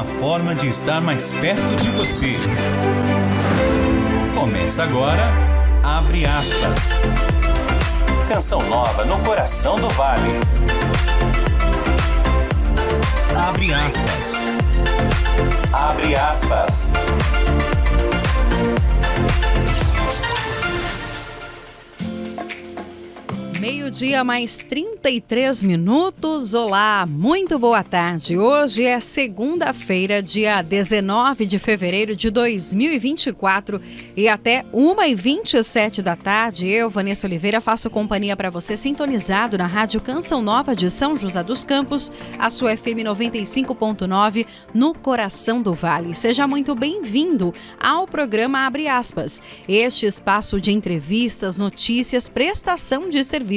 uma forma de estar mais perto de você. Começa agora, Abre Aspas. Canção nova no coração do Vale. Abre aspas. Abre aspas. Meio-dia mais 33 minutos. Olá, muito boa tarde. Hoje é segunda-feira, dia 19 de fevereiro de 2024 e até 1h27 da tarde, eu, Vanessa Oliveira, faço companhia para você sintonizado na Rádio Canção Nova de São José dos Campos, a sua FM 95.9 no coração do Vale. Seja muito bem-vindo ao programa Abre Aspas, este espaço de entrevistas, notícias, prestação de serviço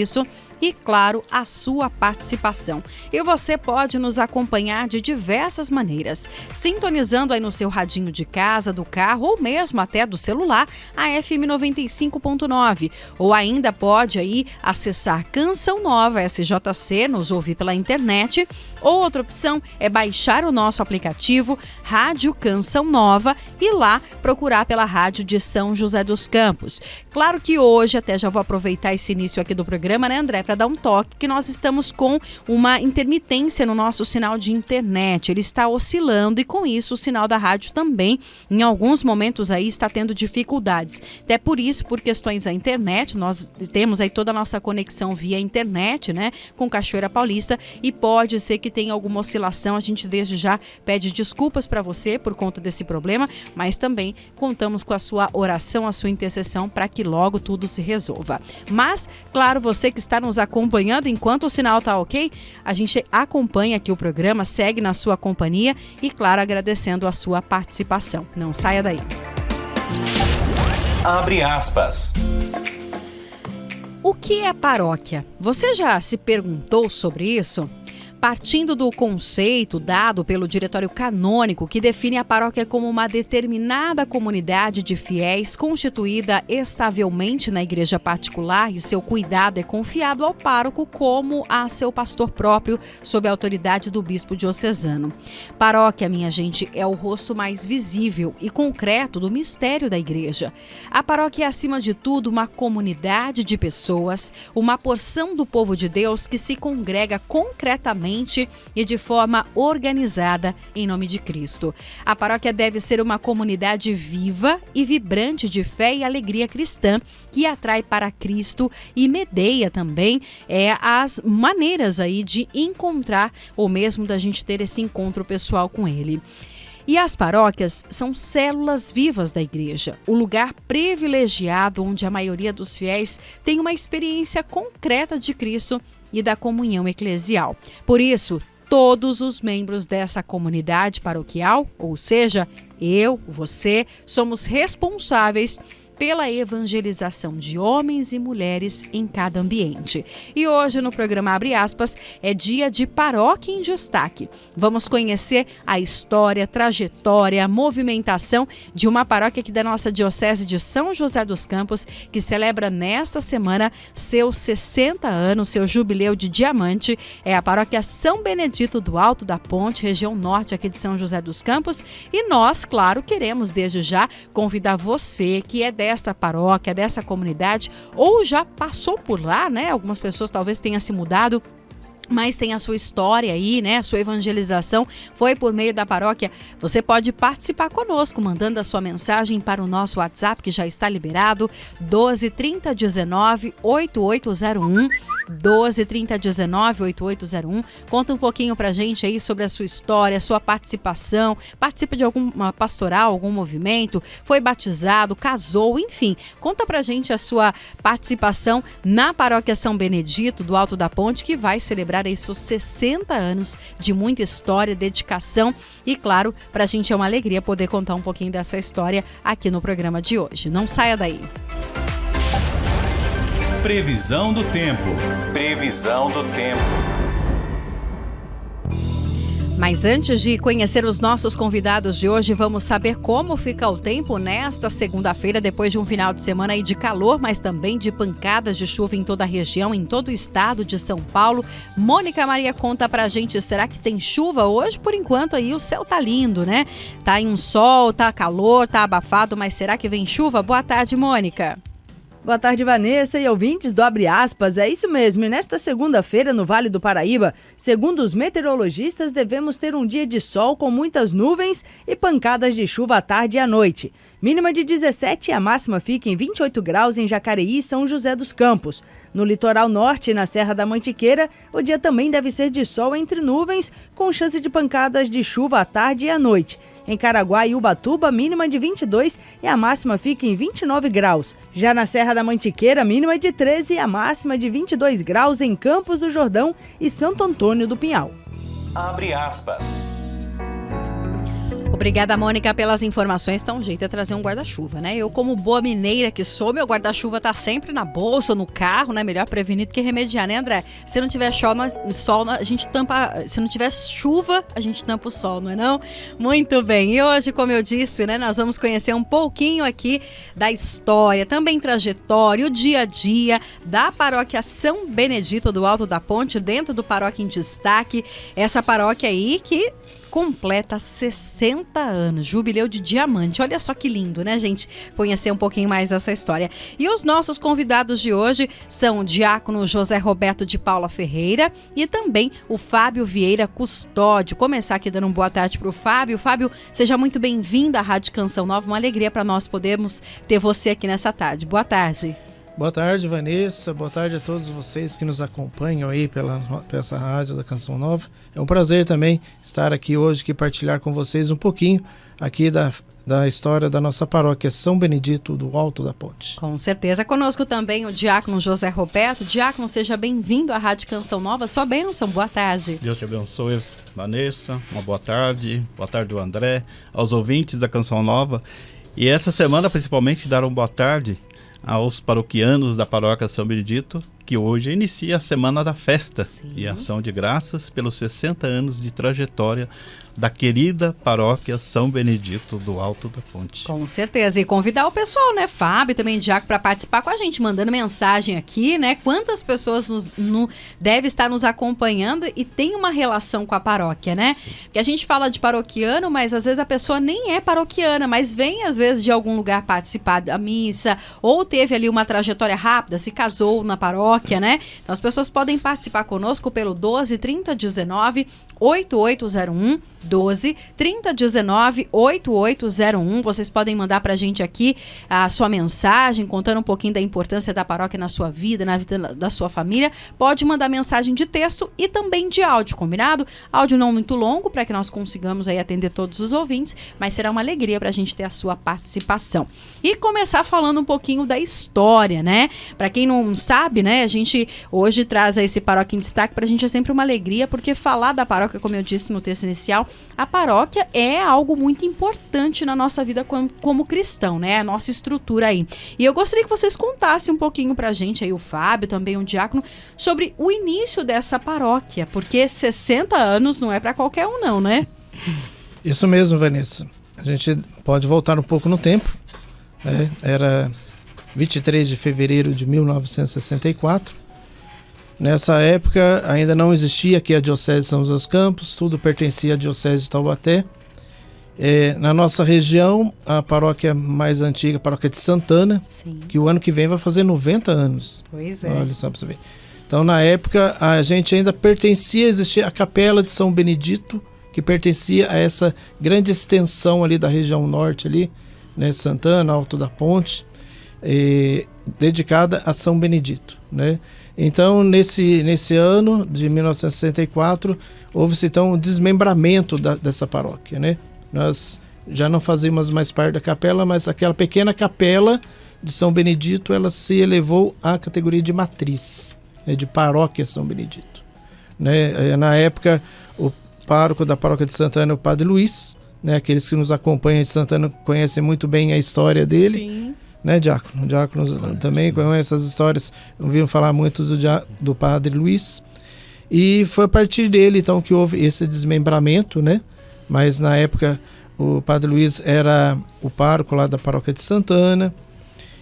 e, claro, a sua participação. E você pode nos acompanhar de diversas maneiras, sintonizando aí no seu radinho de casa, do carro ou mesmo até do celular, a FM 95.9. Ou ainda pode aí acessar Canção Nova SJC, nos ouvir pela internet. Ou outra opção é baixar o nosso aplicativo Rádio Canção Nova e lá procurar pela Rádio de São José dos Campos. Claro que hoje, até já vou aproveitar esse início aqui do programa, né, André, para dar um toque, que nós estamos com uma intermitência no nosso sinal de internet. Ele está oscilando e com isso o sinal da rádio também, em alguns momentos aí, está tendo dificuldades. Até por isso, por questões da internet, nós temos aí toda a nossa conexão via internet, né, com Cachoeira Paulista, e pode ser que tenha alguma oscilação. A gente desde já pede desculpas para você por conta desse problema, mas também contamos com a sua oração, a sua intercessão para que logo tudo se resolva. Mas, claro, você que está nos acompanhando enquanto o sinal tá ok, a gente acompanha aqui o programa, segue na sua companhia e, claro, agradecendo a sua participação. Não saia daí. Abre aspas. O que é paróquia? Você já se perguntou sobre isso? Partindo do conceito dado pelo Diretório Canônico, que define a paróquia como uma determinada comunidade de fiéis constituída estavelmente na igreja particular e seu cuidado é confiado ao pároco como a seu pastor próprio, sob a autoridade do bispo diocesano. Paróquia, minha gente, é o rosto mais visível e concreto do mistério da igreja. A paróquia é, acima de tudo, uma comunidade de pessoas, uma porção do povo de Deus que se congrega concretamente e de forma organizada em nome de Cristo. A paróquia deve ser uma comunidade viva e vibrante de fé e alegria cristã que atrai para Cristo e medeia também as maneiras aí de encontrar ou mesmo da gente ter esse encontro pessoal com Ele. E as paróquias são células vivas da igreja, o lugar privilegiado onde a maioria dos fiéis tem uma experiência concreta de Cristo e da comunhão eclesial. Por isso, todos os membros dessa comunidade paroquial, ou seja, eu, você, somos responsáveis pela evangelização de homens e mulheres em cada ambiente. E hoje no programa Abre Aspas é dia de Paróquia em Destaque. Vamos conhecer a história, trajetória, movimentação de uma paróquia aqui da nossa Diocese de São José dos Campos, que celebra nesta semana seus 60 anos, seu jubileu de diamante. É a paróquia São Benedito do Alto da Ponte, região norte aqui de São José dos Campos. E nós, claro, queremos desde já convidar você que é desta paróquia, dessa comunidade, ou já passou por lá, né? Algumas pessoas talvez tenham se mudado, mas tem a sua história aí, né? A sua evangelização foi por meio da paróquia. Você pode participar conosco, mandando a sua mensagem para o nosso WhatsApp, que já está liberado, 12 30 19 8801. 12 30 19 8801. Conta um pouquinho pra gente aí sobre a sua história, a sua participação. Participa de alguma pastoral, algum movimento, foi batizado, casou, enfim. Conta pra gente a sua participação na Paróquia São Benedito do Alto da Ponte, que vai celebrar aí seus 60 anos de muita história, dedicação e, claro, pra gente é uma alegria poder contar um pouquinho dessa história aqui no programa de hoje. Não saia daí. Previsão do tempo. Previsão do tempo. Mas antes de conhecer os nossos convidados de hoje, vamos saber como fica o tempo nesta segunda-feira, depois de um final de semana aí de calor, mas também de pancadas de chuva em toda a região, em todo o estado de São Paulo. Mônica Maria conta pra gente, será que tem chuva hoje? Por enquanto aí o céu tá lindo, né? Tá em um sol, tá calor, tá abafado, mas será que vem chuva? Boa tarde, Mônica. Boa tarde, Vanessa e ouvintes do Abre Aspas. É isso mesmo, e nesta segunda-feira no Vale do Paraíba, segundo os meteorologistas, devemos ter um dia de sol com muitas nuvens e pancadas de chuva à tarde e à noite. Mínima de 17 e a máxima fica em 28 graus em Jacareí e São José dos Campos. No litoral norte e na Serra da Mantiqueira, o dia também deve ser de sol entre nuvens, com chance de pancadas de chuva à tarde e à noite. Em Caraguá e Ubatuba, mínima de 22 e a máxima fica em 29 graus. Já na Serra da Mantiqueira, mínima de 13 e a máxima de 22 graus em Campos do Jordão e Santo Antônio do Pinhal. Abre aspas. Obrigada, Mônica, pelas informações. Então, o jeito é trazer um guarda-chuva, né? Eu, como boa mineira que sou, meu guarda-chuva tá sempre na bolsa, no carro, né? Melhor prevenir do que remediar, né, André? Se não tiver sol, a gente tampa... Se não tiver chuva, a gente tampa o sol, não é não? Muito bem. E hoje, como eu disse, né? Nós vamos conhecer um pouquinho aqui da história, também trajetória, o dia a dia da paróquia São Benedito do Alto da Ponte, dentro do Paróquia em Destaque. Essa paróquia aí que completa 60 anos, jubileu de diamante. Olha só que lindo, né, gente? Conhecer um pouquinho mais dessa história. E os nossos convidados de hoje são o diácono José Roberto de Paula Ferreira e também o Fábio Vieira Custódio. Começar aqui dando uma boa tarde para o Fábio. Fábio, seja muito bem-vindo à Rádio Canção Nova. Uma alegria para nós podermos ter você aqui nessa tarde. Boa tarde. Boa tarde, Vanessa. Boa tarde a todos vocês que nos acompanham aí pela essa rádio da Canção Nova. É um prazer também estar aqui hoje e partilhar com vocês um pouquinho aqui da história da nossa paróquia São Benedito do Alto da Ponte. Com certeza. Conosco também o diácono José Roberto. Diácono, seja bem-vindo à Rádio Canção Nova. Sua bênção. Boa tarde. Deus te abençoe, Vanessa. Uma boa tarde. Boa tarde ao André, aos ouvintes da Canção Nova. E essa semana, principalmente, dar uma boa tarde aos paroquianos da paróquia São Benedito, que hoje inicia a Semana da Festa. Sim. E ação de graças pelos 60 anos de trajetória da querida paróquia São Benedito do Alto da Ponte. Com certeza. E convidar o pessoal, né, Fábio, também Diaco, para participar com a gente, mandando mensagem aqui, né? Quantas pessoas devem estar nos acompanhando e tem uma relação com a paróquia, né? Sim. Porque a gente fala de paroquiano, mas às vezes a pessoa nem é paroquiana, mas vem às vezes de algum lugar participar da missa, ou teve ali uma trajetória rápida, se casou na paróquia, né? Então as pessoas podem participar conosco pelo 12 30 19 8801, 12 30 19 8801. Vocês podem mandar pra gente aqui a sua mensagem, contando um pouquinho da importância da paróquia na sua vida, na vida da sua família. Pode mandar mensagem de texto e também de áudio, combinado? Áudio não muito longo, para que nós consigamos aí atender todos os ouvintes, mas será uma alegria pra gente ter a sua participação. E começar falando um pouquinho da história, né? Pra quem não sabe, né, a gente hoje traz esse Paróquia em Destaque, pra gente é sempre uma alegria, porque falar da paróquia, como eu disse no texto inicial, a paróquia é algo muito importante na nossa vida como cristão, né? A nossa estrutura aí. E eu gostaria que vocês contassem um pouquinho pra gente, aí o Fábio, também o diácono, sobre o início dessa paróquia, porque 60 anos não é pra qualquer um não, né? Isso mesmo, Vanessa. A gente pode voltar um pouco no tempo, né? Era 23 de fevereiro de 1964. Nessa época ainda não existia aqui a Diocese de São José dos Campos, tudo pertencia à Diocese de Taubaté. Na nossa região, a paróquia mais antiga, a paróquia de Santana, sim, que o ano que vem vai fazer 90 anos. Pois é. Olha só pra você ver. Então, na época, a gente ainda existia a Capela de São Benedito, que pertencia a essa grande extensão ali da região norte, ali, né, Santana, Alto da Ponte, dedicada a São Benedito, né? Então, nesse ano de 1964, houve-se então um desmembramento dessa paróquia, né? Nós já não fazíamos mais parte da capela, mas aquela pequena capela de São Benedito, ela se elevou à categoria de matriz, né, de paróquia São Benedito, né? Na época, o pároco da paróquia de Santana é o Padre Luiz, né? Aqueles que nos acompanham de Santana conhecem muito bem a história dele. Sim. Né, diácono? O diácono também conhece essas histórias, ouviram falar muito do Padre Luiz. E foi a partir dele, então, que houve esse desmembramento, né? Mas na época o Padre Luiz era o pároco lá da paróquia de Santana,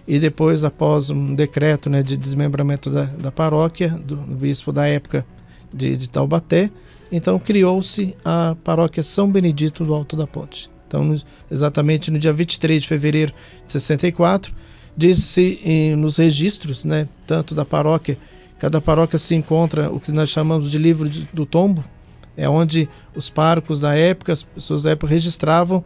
e depois, após um decreto, né, de desmembramento da paróquia, do bispo da época de Taubaté, então criou-se a paróquia São Benedito do Alto da Ponte. Então, exatamente no dia 23 de fevereiro de 64, diz-se nos registros, né, tanto da paróquia, cada paróquia se encontra o que nós chamamos de livro do tombo, é onde os párocos da época, as pessoas da época registravam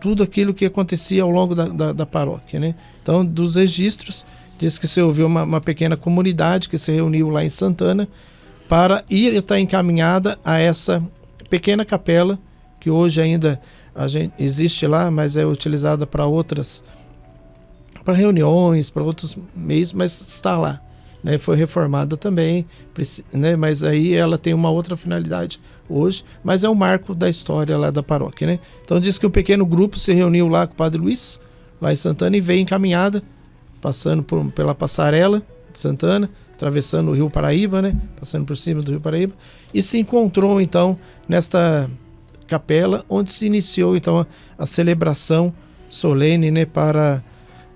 tudo aquilo que acontecia ao longo da paróquia, né? Então, dos registros, diz que se ouviu uma pequena comunidade que se reuniu lá em Santana para ir estar encaminhada a essa pequena capela, que hoje ainda existe lá, mas é utilizada para reuniões, para outros meios, mas está lá, né? Foi reformada também, né? Mas aí ela tem uma outra finalidade hoje, mas é um marco da história lá da paróquia, né? Então diz que um pequeno grupo se reuniu lá com o Padre Luiz, lá em Santana, e veio encaminhada, passando pela passarela de Santana, atravessando o Rio Paraíba, né? Passando por cima do Rio Paraíba, e se encontrou então nesta capela, onde se iniciou então a celebração solene, né, para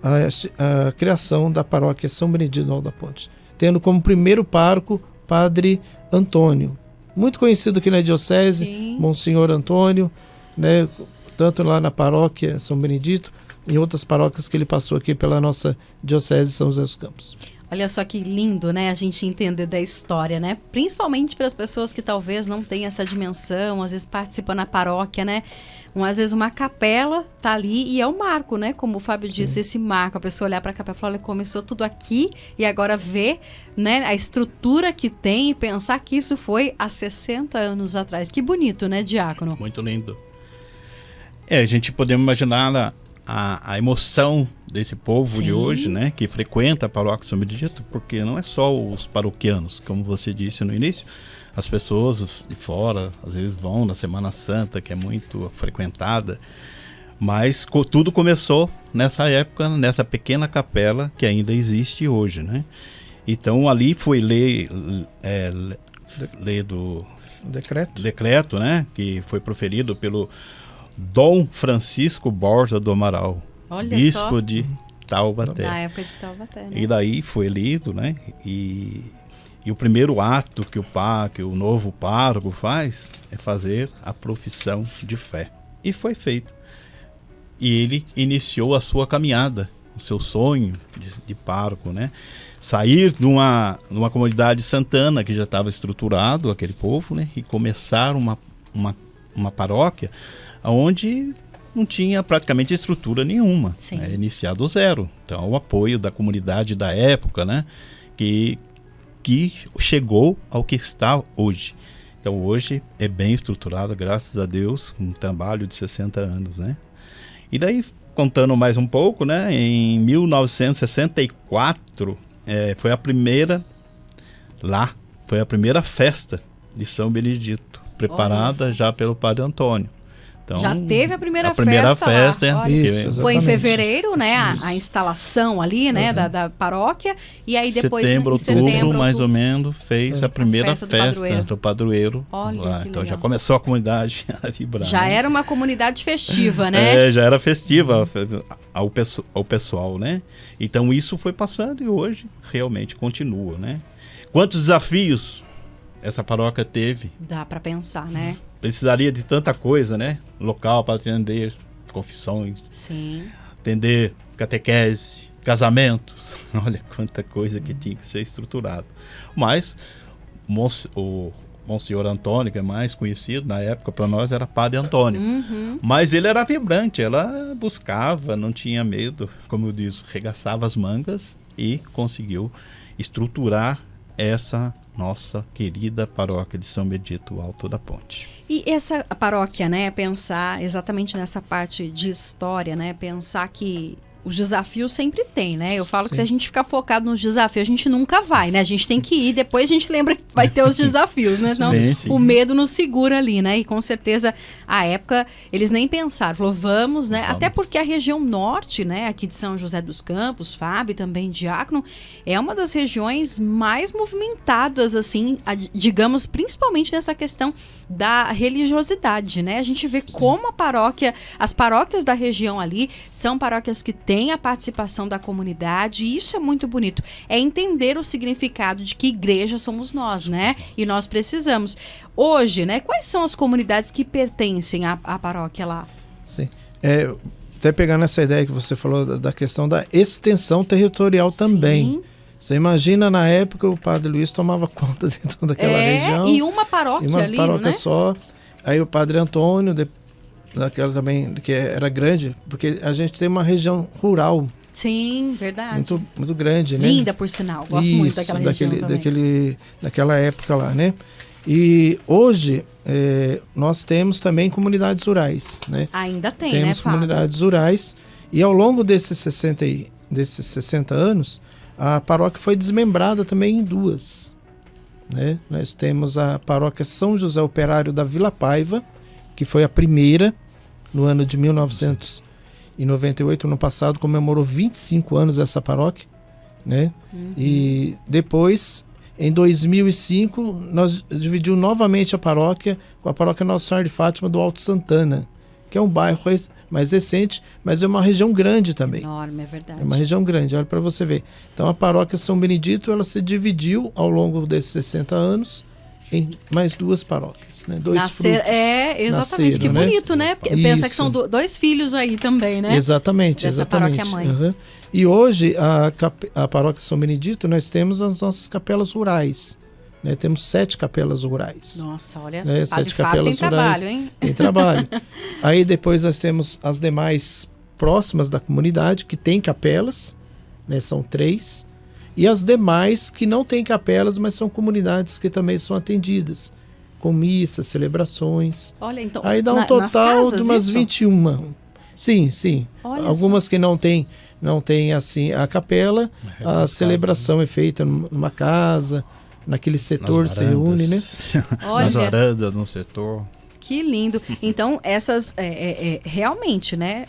a criação da paróquia São Benedito do Alto da Ponte, tendo como primeiro pároco Padre Antônio, muito conhecido aqui na diocese. Sim. Monsenhor Antônio, né, tanto lá na paróquia São Benedito, em outras paróquias que ele passou aqui pela nossa diocese de São José dos Campos. Olha só que lindo, né, a gente entender da história, né? Principalmente para as pessoas que talvez não tenham essa dimensão, às vezes participam na paróquia, né? Às vezes uma capela tá ali e é o marco, né? Como o Fábio disse, sim, esse marco, a pessoa olhar para a capela e falar, olha, começou tudo aqui e agora ver, né, a estrutura que tem e pensar que isso foi há 60 anos atrás. Que bonito, né, diácono? Muito lindo. A gente podemos imaginar a emoção desse povo, sim, de hoje, né, que frequenta a paróquia São Benedito, porque não é só os paroquianos, como você disse no início, as pessoas de fora às vezes vão na Semana Santa, que é muito frequentada, mas do começou nessa época, nessa pequena capela que ainda existe hoje, né? Então ali foi lei do decreto, né, que foi proferido pelo Dom Francisco Borja do Amaral, olha bispo só, de Taubaté. Na época de Taubaté, né? E daí foi lido, né? E o primeiro ato que o novo pároco faz é fazer a profissão de fé. E foi feito. E ele iniciou a sua caminhada, o seu sonho de pároco, né? Sair de uma comunidade santana que já estava estruturado, aquele povo, né? E começar uma paróquia onde não tinha praticamente estrutura nenhuma, né? Iniciar do zero. Então o apoio da comunidade da época, né? Que chegou ao que está hoje. Então hoje é bem estruturado, graças a Deus, um trabalho de 60 anos, né? E daí, contando mais um pouco, né? Em 1964 foi a primeira festa de São Benedito, preparada já pelo Padre Antônio. Então, já teve a primeira festa lá. Isso, foi em fevereiro, né? A instalação ali, né? Da paróquia. E aí depois setembro, mais ou menos, fez a primeira festa do padroeiro. Olha, lá. Então já começou a comunidade a vibrar. Já era uma comunidade festiva, né? Já era festiva ao pessoal, né? Então isso foi passando e hoje realmente continua, né? Quantos desafios essa paróquia teve? Dá para pensar, né? Precisaria de tanta coisa, né? Local para atender confissões, sim, atender catequese, casamentos. Olha quanta coisa que tinha que ser estruturado. Mas o Monsenhor Antônio, que é mais conhecido na época para nós, era Padre Antônio. Uhum. Mas ele era vibrante, ela buscava, não tinha medo, como eu disse, regaçava as mangas e conseguiu estruturar essa nossa querida paróquia de São Benedito Alto da Ponte. E essa paróquia, né, pensar exatamente nessa parte de história, né, pensar que os desafios sempre tem, né? Eu falo que Sim. se a gente ficar focado nos desafios, a gente nunca vai, né? A gente tem que ir, depois a gente lembra que vai ter os desafios, né? Então, Sim. o medo nos segura ali, né? E com certeza, à época, eles nem pensaram. Falou, vamos, né? Vamos. Até porque a região norte, né? Aqui de São José dos Campos, Fábio e também Diácono, é uma das regiões mais movimentadas, assim, digamos, principalmente nessa questão da religiosidade, né? A gente vê como as paróquias da região ali são paróquias que têm a participação da comunidade, e isso é muito bonito. É entender o significado de que igreja somos nós, né? E nós precisamos. Hoje, né? Quais são as comunidades que pertencem à paróquia lá? Sim. Até pegando essa ideia que você falou da questão da extensão territorial também. Sim. Você imagina, na época, o Padre Luiz tomava conta de toda aquela região. E uma paróquia e umas ali, paróquias né? só. Aí o Padre Antônio, daquela também, que era grande, porque a gente tem uma região rural Sim, verdade. muito, muito grande, né? Linda, por sinal. Gosto muito daquela região também. Daquela época lá, né? E hoje nós temos também comunidades rurais, né? Ainda tem, Temos né, Fábio? comunidades rurais, e ao longo desses 60 anos, a paróquia foi desmembrada também em duas, né? Nós temos a paróquia São José Operário da Vila Paiva, que foi a primeira, no ano de 1998, no passado, comemorou 25 anos essa paróquia, né? E depois, em 2005, nós dividimos novamente a paróquia com a paróquia Nossa Senhora de Fátima do Alto Santana, que é um bairro mais recente, mas é uma região grande também. Enorme, é verdade. É uma região grande, olha para você ver. Então a paróquia São Benedito, ela se dividiu ao longo desses 60 anos em mais duas paróquias, né? Exatamente. Nasceram, Que bonito, né? Porque pensa que Isso. são dois filhos aí também, né? Exatamente, Dessa exatamente. paróquia mãe. Uhum. E hoje, a paróquia São Benedito, nós temos as nossas capelas rurais, né? Temos 7 capelas rurais. Nossa, olha, Né? Padre 7 Fábio capelas tem rurais. trabalho, hein? Tem trabalho. Aí depois nós temos as demais próximas da comunidade, que tem capelas, né? São 3. E as demais que não têm capelas, mas são comunidades que também são atendidas, com missas, celebrações. Olha, então, Aí dá um nas total casas, de umas isso? 21. Sim. Olha Algumas que não tem assim a capela, a celebração é feita numa casa, naquele setor se reúne, né? Olha. Nas varandas, no setor. Que lindo. Então, essas realmente, né?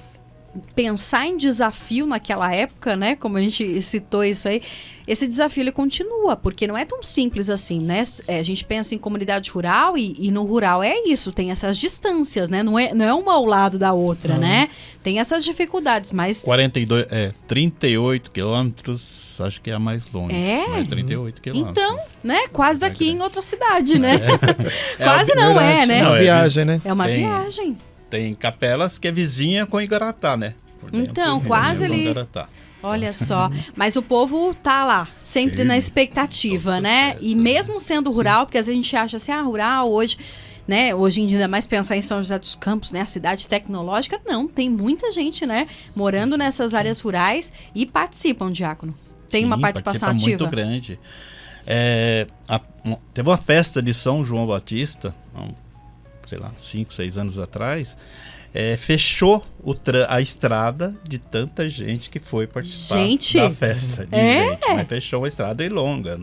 Pensar em desafio naquela época, né? Como a gente citou isso aí, esse desafio ele continua, porque não é tão simples assim, né? A gente pensa em comunidade rural e no rural é isso, tem essas distâncias, né? Não é uma ao lado da outra, né? Tem essas dificuldades, mas 38 quilômetros, acho que é a mais longe. É? Mas 38 quilômetros. então, né? Quase daqui em outra cidade, né? É Quase não verdade, é, né? É uma Não, viagem, né? É uma Tem- viagem. Tem capelas que é vizinha com Igaratá, né? Por dentro, Então, vizinha quase com ali. Igaratá. Olha só, mas o povo tá lá, sempre Sim. na expectativa, né? E mesmo sendo rural, porque às vezes a gente acha assim, rural hoje, né? Hoje em dia, ainda mais pensar em São José dos Campos, né? A cidade tecnológica, não, tem muita gente, né? Morando nessas áreas rurais e participam, Diácono. Tem uma Sim, participação participa ativa? muito grande. Teve uma festa de São João Batista, sei lá, 5, 6 anos atrás, fechou a estrada de tanta gente que foi participar da festa. Mas fechou a estrada em longa.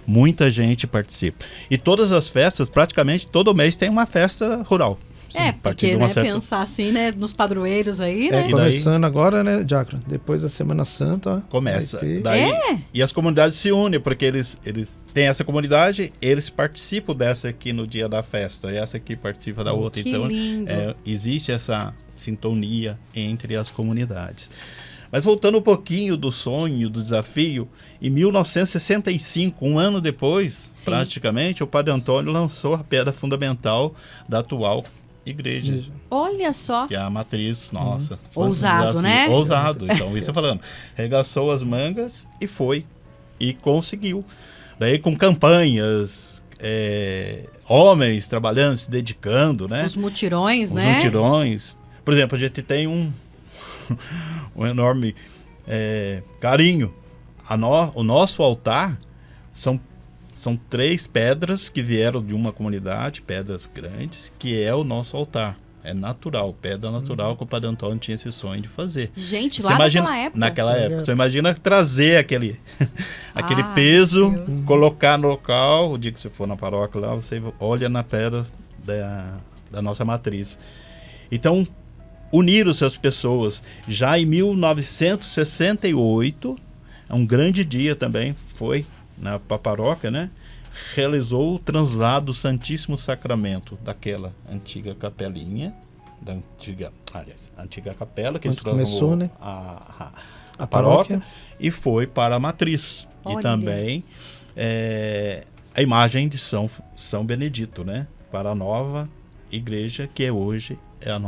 Muita gente participa. E todas as festas, praticamente todo mês tem uma festa rural. É, a partir porque, de uma né, certa- pensar assim, né, nos padroeiros aí, É, né? E daí- começando agora, né, Diácono? Depois da Semana Santa, ó, Começa. vai ter. Daí, e as comunidades se unem, porque eles têm essa comunidade, eles participam dessa aqui no dia da festa, e essa aqui participa da outra. Que Então, lindo. existe essa sintonia entre as comunidades. Mas voltando um pouquinho do sonho, do desafio, em 1965, um ano depois, Sim. praticamente, o Padre Antônio lançou a pedra fundamental da atual igreja. Olha só. Que é a matriz, nossa. Ousado, né? Ousado, então, isso eu falando. Regaçou as mangas e foi. E conseguiu. Daí com campanhas, homens trabalhando, se dedicando, né? Os mutirões, Os né? mutirões. Por exemplo, a gente tem um enorme carinho. O nosso altar são 3 pedras que vieram de uma comunidade, pedras grandes, que é o nosso altar. É natural, pedra natural que o Padre Antônio tinha esse sonho de fazer. Gente, Você lá imagina, naquela época. naquela época. Você imagina trazer aquele Ah, peso, Deus. colocar no local. O dia que você for na paróquia lá, você olha na pedra da nossa matriz. Então, uniram-se as pessoas. Já em 1968, é um grande dia também, foi na paróquia, né? Realizou o translado do Santíssimo Sacramento daquela antiga capelinha, antiga capela que Onde se transformou começou, né? a paróquia, e foi para a matriz. Olha. E também a imagem de São Benedito, né? Para a nova igreja que hoje é a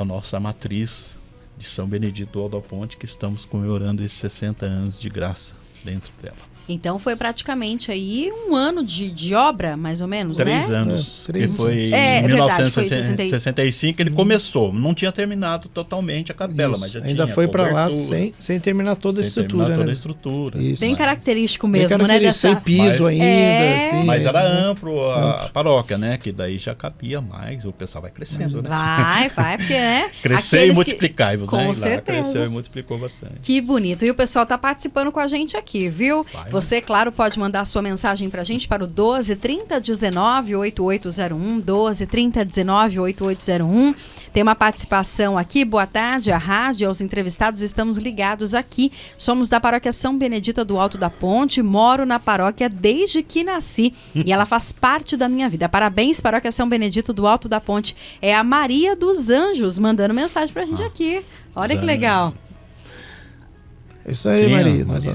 nossa matriz de São Benedito do Alto da Ponte, que estamos comemorando esses 60 anos de graça dentro dela. Então foi praticamente aí um ano de obra, mais ou menos, 3 né? anos. É, 3 Que foi É em verdade, foi 1965 ele começou. Não tinha terminado totalmente a capela, Isso. mas já Ainda tinha foi para lá cobertura, sem terminar toda a sem estrutura. terminar toda né? a estrutura. Isso. Bem Mas- característico Bem mesmo, né? característico, Dessa... sem piso Mas- ainda. É. Assim, Mas era né? amplo a paróquia, né? Que daí já cabia mais, o pessoal vai crescendo, né? Vai, porque, né? Crescer aqueles e que- multiplicar-vos, Com né? E lá certeza. cresceu e multiplicou bastante. Que bonito. E o pessoal tá participando com a gente aqui, viu? Vai. Você, claro, pode mandar sua mensagem pra gente para o 12 30 19 8801, 12 30 19 8801. Tem uma participação aqui. Boa tarde, à rádio, aos entrevistados. Estamos ligados aqui. Somos da paróquia São Benedito do Alto da Ponte. Moro na paróquia desde que nasci e ela faz parte da minha vida. Parabéns, paróquia São Benedito do Alto da Ponte. É a Maria dos Anjos mandando mensagem pra gente aqui. Olha que legal. Isso aí, Sim, Maria. Maria.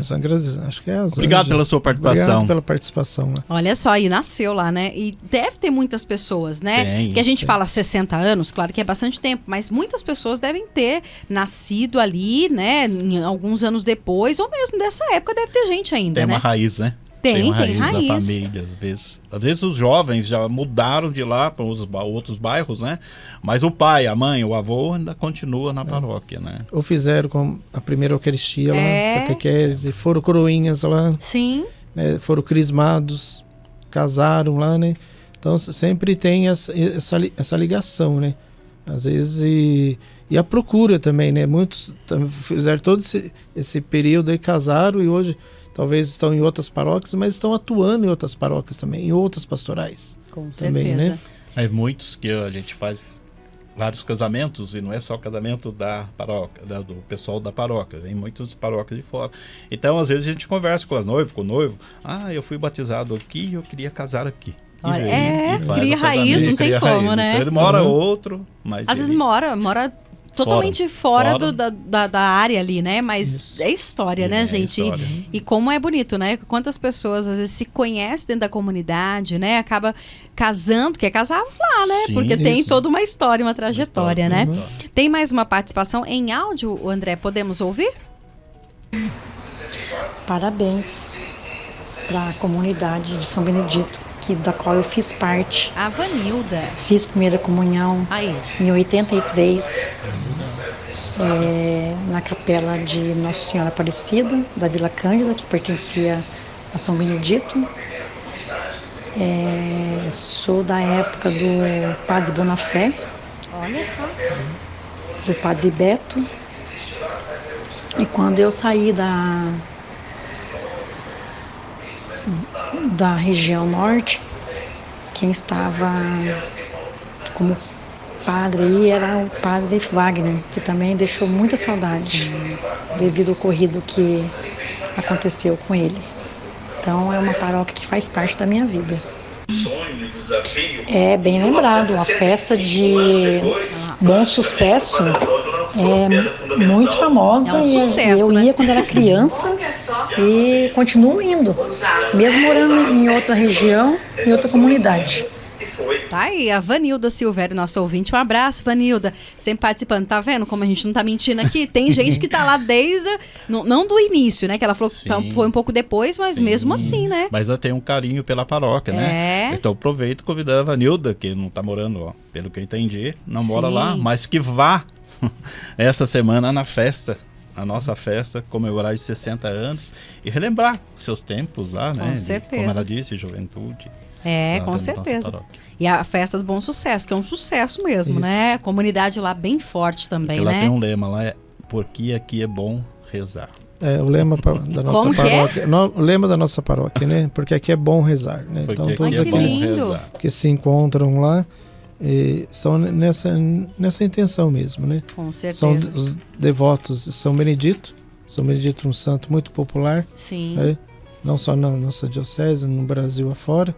Acho que é as Obrigado Anjas. pela sua participação. Obrigado pela participação. Né? Olha só, e nasceu lá, né? E deve ter muitas pessoas, né? Tem, Porque a gente fala 60 anos, claro que é bastante tempo, mas muitas pessoas devem ter nascido ali, né? Em alguns anos depois, ou mesmo dessa época, deve ter gente ainda, Tem né? uma raiz, né? Tem uma raiz. da família. Às vezes os jovens já mudaram de lá para os outros bairros, né? Mas o pai, a mãe, o avô ainda continua na paróquia, né? Ou fizeram com a primeira Eucaristia É. lá, catequese, foram coroinhas lá, Sim, né, foram crismados, casaram lá, né? Então sempre tem essa ligação, né? Às vezes e a procura também, né? Muitos fizeram todo esse período aí, casaram e hoje talvez estão em outras paróquias, mas estão atuando em outras paróquias também, em outras pastorais. com Também, certeza. né? Aí muitos que a gente faz vários casamentos, e não é só casamento da paróquia, do pessoal da paróquia, vem muitas paróquias de fora. Então, às vezes, a gente conversa com as noivas, com o noivo, eu fui batizado aqui e eu queria casar aqui. E Olha, vem, e faz cria o raiz, casamento, não tem cria como, raiz. né? Então, ele mora outro, mas Às vezes ele- mora totalmente fora, Fora. da área ali, né? Mas Isso. é história, né, É gente? história. E como é bonito, né? Quantas pessoas às vezes se conhecem dentro da comunidade, né? Acaba casando, quer casar lá, né? Sim, porque tem isso. toda uma história, uma trajetória, Uma né? história. Tem mais uma participação em áudio, André? Podemos ouvir? Parabéns para a comunidade de São Benedito, da qual eu fiz parte. A Vanilda. Fiz primeira comunhão Aí. em 83, na capela de Nossa Senhora Aparecida, da Vila Cândida, que pertencia a São Benedito. Sou da época do Padre Bonafé, Olha só. do Padre Beto. E quando eu saí da região norte, quem estava como padre aí era o Padre Wagner, que também deixou muita saudade devido ao ocorrido que aconteceu com ele. Então é uma paróquia que faz parte da minha vida. É bem lembrado, a festa de Bom Sucesso é muito famosa. É um e sucesso, eu né? ia quando era criança e continuo indo, mesmo morando em outra região, em outra comunidade. Tá aí, a Vanilda Silvério, nossa ouvinte. Um abraço, Vanilda. Sempre participando. Tá vendo como a gente não tá mentindo aqui? Tem gente que tá lá desde... Não do início, né? Que ela falou que Sim. foi um pouco depois, mas Sim. mesmo assim, né? Mas ela tem um carinho pela paróquia, né? É. Então aproveito e convidar a Vanilda, que não tá morando, ó, pelo que eu entendi, não mora Sim. lá, mas que vá essa semana na festa, a nossa festa, comemorar os 60 anos e relembrar seus tempos lá, né? Com certeza. Como ela disse, juventude. É, lá com da nossa certeza. paróquia. E a festa do Bom Sucesso, que é um sucesso mesmo, Isso. né? A comunidade lá bem forte também, Porque lá né? tem um lema lá, porque aqui é bom rezar. É, o lema da nossa Como que é? paróquia. O lema da nossa paróquia, né? Porque aqui é bom rezar, né? Porque Então aqui todos Ai, que aqueles lindo. rezar. que se encontram lá estão nessa intenção mesmo, né? Com certeza. São os devotos de São Benedito. São Benedito é um santo muito popular, Sim. né? Não só na nossa diocese, no Brasil afora.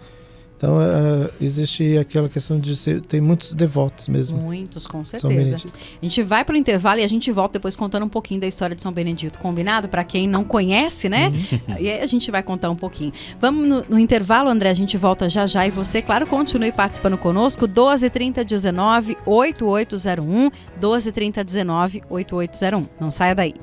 Então existe aquela questão de ter muitos devotos mesmo. Muitos, com São certeza. Benedito. A gente vai pro intervalo e a gente volta depois contando um pouquinho da história de São Benedito. Combinado? Para quem não conhece, né? E aí a gente vai contar um pouquinho. Vamos no intervalo, André. A gente volta já já. E você, claro, continue participando conosco. 12 30 19 8801. 12 30 19 8801. Não saia daí.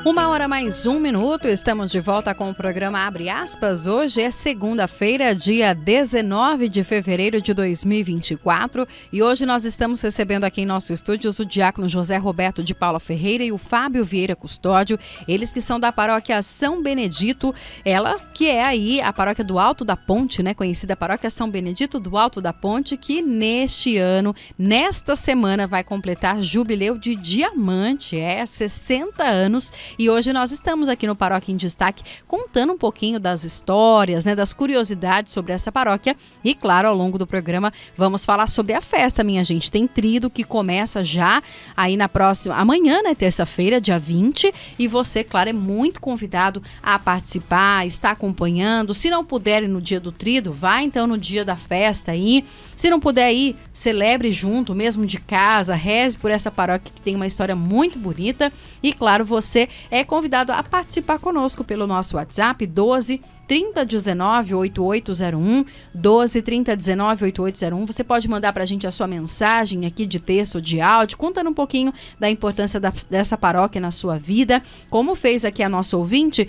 1h mais 1 minuto, estamos de volta com o programa Abre Aspas. Hoje é segunda-feira, dia 19 de fevereiro de 2024 e hoje nós estamos recebendo aqui em nossos estúdios o diácono José Roberto de Paula Ferreira e o Fábio Vieira Custódio, eles que são da paróquia São Benedito, ela que é aí a paróquia do Alto da Ponte, né, conhecida paróquia São Benedito do Alto da Ponte, que neste ano, nesta semana, vai completar jubileu de diamante, 60 anos. E hoje nós estamos aqui no Paróquia em Destaque contando um pouquinho das histórias, né, das curiosidades sobre essa paróquia. E claro, ao longo do programa vamos falar sobre a festa, minha gente. Tem tríduo que começa já aí na próxima, amanhã, né, terça-feira, dia 20. E você, claro, é muito convidado a participar, estar acompanhando. Se não puder ir no dia do tríduo, vá então no dia da festa aí. Se não puder ir, celebre junto, mesmo de casa, reze por essa paróquia que tem uma história muito bonita. E claro, você é convidado a participar conosco pelo nosso WhatsApp 12 30 19 8801, 12 30 19 8801. Você pode mandar pra gente a sua mensagem aqui de texto ou de áudio, contando um pouquinho da importância dessa paróquia na sua vida. Como fez aqui a nossa ouvinte,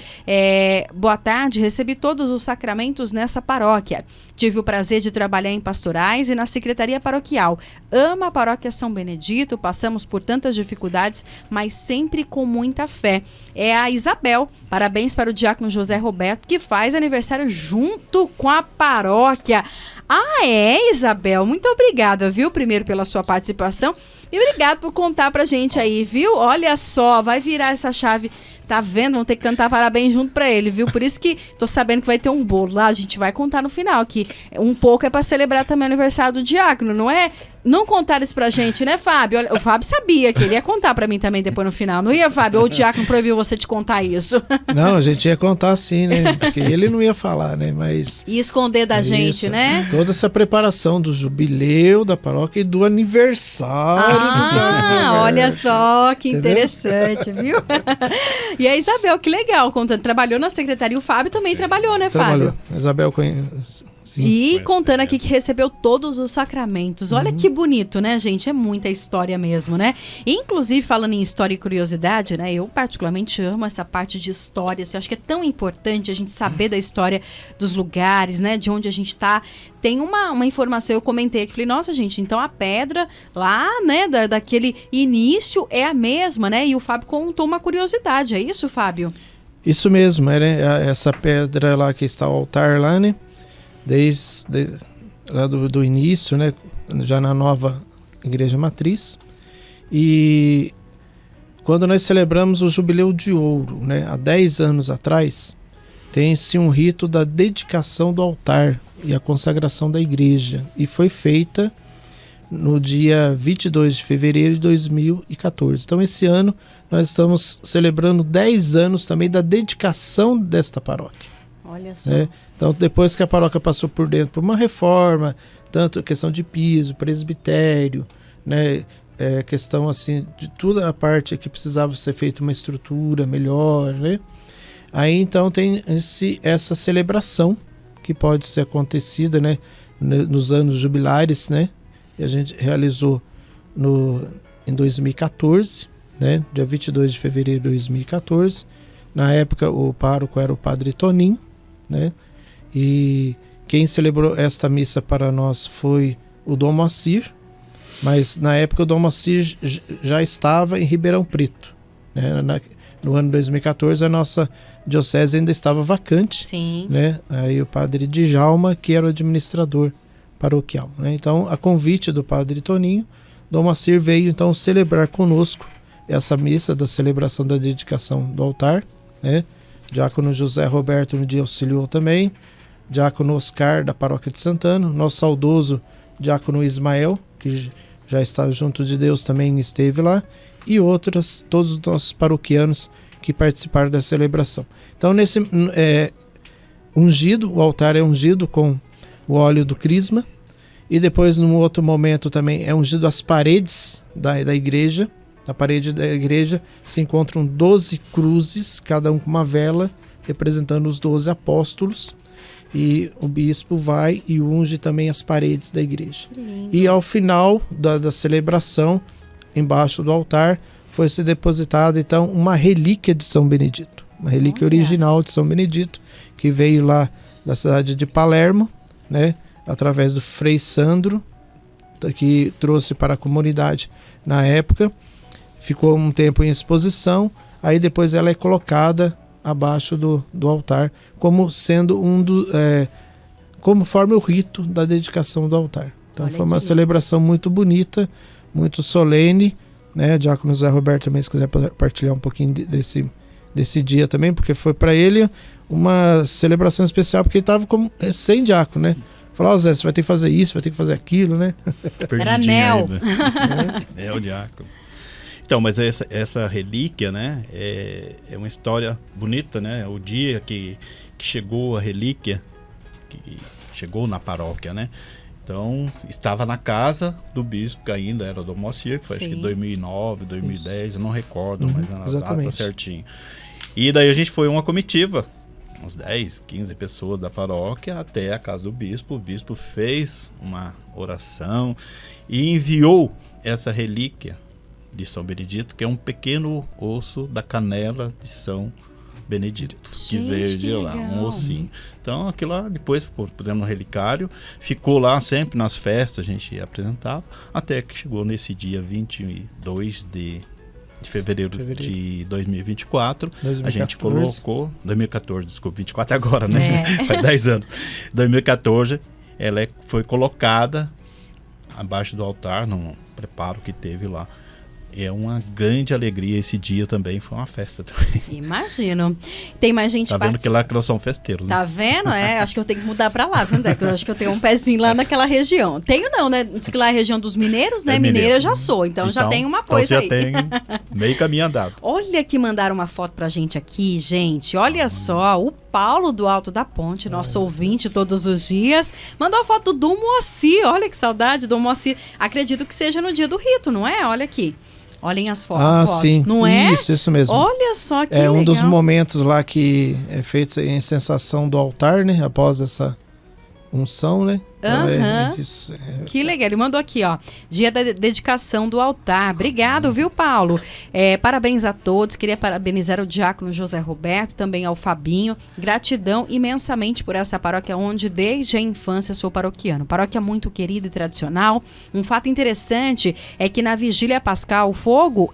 boa tarde, recebi todos os sacramentos nessa paróquia. Tive o prazer de trabalhar em pastorais e na secretaria paroquial. Amo a paróquia São Benedito, passamos por tantas dificuldades, mas sempre com muita fé. É a Isabel. Parabéns para o diácono José Roberto, que faz aniversário junto com a paróquia. Ah, Isabel? Muito obrigada, viu? Primeiro pela sua participação e obrigado por contar pra gente aí, viu? Olha só, vai virar essa chave. Tá vendo? Vão ter que cantar parabéns junto pra ele, viu? Por isso que tô sabendo que vai ter um bolo lá. A gente vai contar no final, que um pouco é pra celebrar também o aniversário do diácono, não é? Não contaram isso pra gente, né, Fábio? Olha, o Fábio sabia que ele ia contar pra mim também depois no final. Não ia, Fábio? Ou o diácono proibiu você de contar isso? Não, a gente ia contar sim, né? Porque ele não ia falar, né? Mas E esconder da gente, isso, né? toda essa preparação do jubileu da paróquia e do aniversário do diácono Roberto. Olha só que Entendeu? interessante, viu? E a Isabel, que legal, contando, trabalhou na secretaria. O Fábio também trabalhou, né, Trabalhou. Fábio? Isabel conhece. Sim. E contando aqui que recebeu todos os sacramentos. Olha que bonito, né, gente? É muita história mesmo, né? Inclusive, falando em história e curiosidade, né? Eu particularmente amo essa parte de história. Assim, eu acho que é tão importante a gente saber da história dos lugares, né? De onde a gente tá. Tem uma informação, eu comentei aqui, falei, nossa, gente, então a pedra lá, né, daquele início é a mesma, né? E o Fábio contou uma curiosidade, é isso, Fábio? Isso mesmo, essa pedra lá que está o altar lá, né? Desde lá do início, né? Já na nova igreja matriz. E quando nós celebramos o Jubileu de Ouro, né? Há 10 anos atrás, tem-se um rito da dedicação do altar e a consagração da igreja. E foi feita no dia 22 de fevereiro de 2014. Então, esse ano, nós estamos celebrando 10 anos também da dedicação desta paróquia. Olha só. Né? Então, depois que a paróquia passou por uma reforma, tanto questão de piso, presbitério, né? Questão assim, de toda a parte que precisava ser feita uma estrutura melhor, né? Aí, então, tem essa celebração que pode ser acontecida, né? Nos anos jubilares, né? E a gente realizou em 2014, né? Dia 22 de fevereiro de 2014. Na época, o pároco era o padre Toninho, né? E quem celebrou esta missa para nós foi o Dom Moacir, mas na época o Dom Moacir já estava em Ribeirão Preto, né? no ano 2014, a nossa diocese ainda estava vacante. Sim. Né? Aí o padre Djalma, que era o administrador paroquial. Né? Então, a convite do padre Toninho, Dom Moacir veio então celebrar conosco essa missa da celebração da dedicação do altar. Né? Diácono José Roberto no dia auxiliou também. Diácono Oscar, da paróquia de Santana. Nosso saudoso diácono Ismael, que já está junto de Deus, também esteve lá. E todos os nossos paroquianos que participaram da celebração. Então, nesse ungido, o altar é ungido com o óleo do crisma, e depois, num outro momento, também é ungido as paredes da igreja. Na parede da igreja se encontram 12 cruzes, cada um com uma vela, representando os 12 apóstolos, e o bispo vai e unge também as paredes da igreja. E ao final da celebração, embaixo do altar, foi-se depositada então uma relíquia de São Benedito, uma relíquia original de São Benedito, que veio lá da cidade de Palermo, né, através do Frei Sandro, que trouxe para a comunidade na época. Ficou um tempo em exposição, aí depois ela é colocada abaixo do altar, como sendo como forma o rito da dedicação do altar. Então foi uma celebração muito bonita, muito solene, né? O diácono José Roberto também, se quiser partilhar um pouquinho desse dia também, porque foi para ele uma celebração especial, porque ele estava sem diácono, né? Falou, Zé, você vai ter que fazer isso, vai ter que fazer aquilo, né? Era anel. É o diácono. Então, mas essa relíquia, né, é uma história bonita, né? O dia que chegou a relíquia, que chegou na paróquia, né? Então, estava na casa do bispo, que ainda era Dom Moacir, que foi acho que 2009, 2010, eu não recordo, mas era a data certinho. E daí a gente foi uma comitiva, uns 10, 15 pessoas da paróquia, até a casa do bispo. O bispo fez uma oração e enviou essa relíquia de São Benedito, que é um pequeno osso da canela de São Benedito, que veio de lá, um ossinho. Então aquilo lá, depois pusemos no relicário, ficou lá sempre nas festas, a gente apresentava, até que chegou nesse dia 22 de fevereiro de 2024, a gente colocou, 2014, desculpa, 24 agora, né? Faz 10 anos. 2014, ela foi colocada abaixo do altar, num preparo que teve lá. É uma grande alegria esse dia também, foi uma festa também. Imagino. Tem mais gente vendo que lá que nós somos festeiros, né? Tá vendo? Acho que eu tenho que mudar pra lá, viu, Deco? Eu acho que eu tenho um pezinho lá naquela região. Tenho não, né? Diz que lá é a região dos mineiros, né? Mineiro eu já sou, então já tem uma coisa aí. Então você já tem meio caminho andado. Olha que mandaram uma foto pra gente aqui, gente. Olha só, o Paulo do Alto da Ponte, nosso ouvinte todos os dias, mandou a foto do Dom Moacir. Olha que saudade, Dom Moacir. Acredito que seja no dia do rito, não é? Olha aqui. Olhem as fotos. Sim. Não é? Isso mesmo. Olha só que legal. É um dos momentos lá que é feito em sensação do altar, né? Após essa unção, né? Então Que legal, ele mandou aqui, ó, dia da dedicação do altar. Obrigado, viu, Paulo? Parabéns a todos, queria parabenizar o diácono José Roberto, também ao Fabinho, gratidão imensamente por essa paróquia onde desde a infância sou paroquiano, paróquia muito querida e tradicional. Um fato interessante é que na vigília pascal o fogo